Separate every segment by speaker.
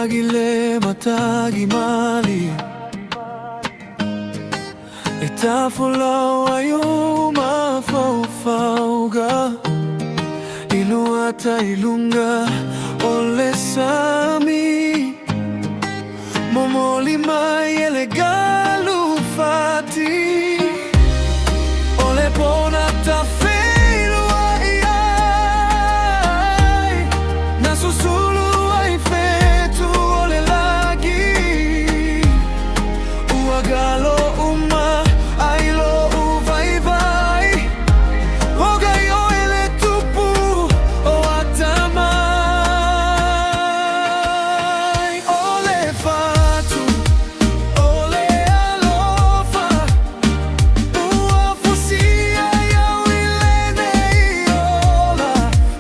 Speaker 1: matagile matagi mali Itafulau ayu mafau-fauga Iluata ilunga ole sami Momoli mai elegalu fati Ole bona tafelu ai Na susulu ai fetu ole lagi Uagalo uma ailo uvai-vai Oga yo ele tupu o atamai Ole fatu ole alofa Ua fusia ya wilene iola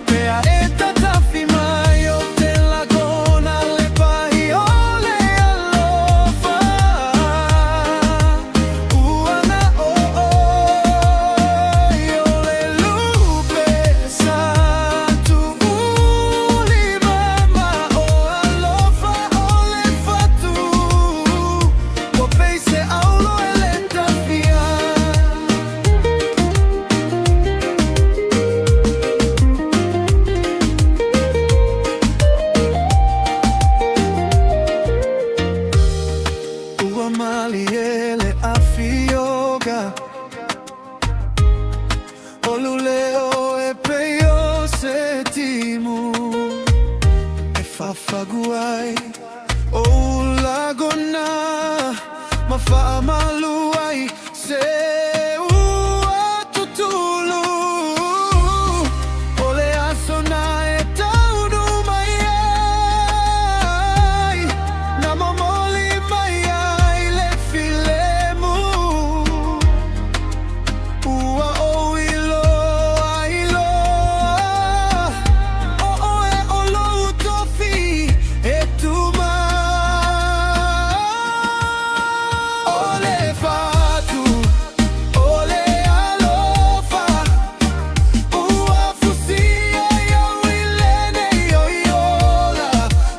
Speaker 1: Pea eta tafimai o te lagona le pahi ole alofa Ua na ole lupe satu uli mama o alofa ole fatu Wapeise aulo ele tafia Ua mali ele afioga Oluleo e peio setimu E fafaguai o lagona Mafa maluai se ua tutulu Ole asona e taunu mai ai Na momoli mai ai le filemu Ua o ilo ailoa O e o lou tofi e tuma Ole fatu, ole alofa Ua fusia ya wilene ioiola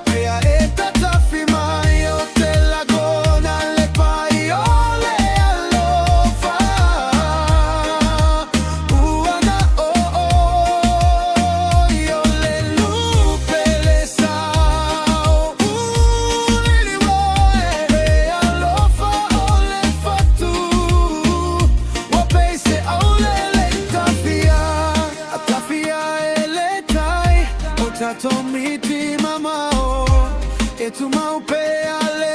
Speaker 1: Pea eta tafimai o te lagona le pai ole alofa Ua na ole lupe le sao Uli woe Pea alofa ole fatu Wapeise aule le tafia A tafia ele tai O tato miti mamao E tu mau pea le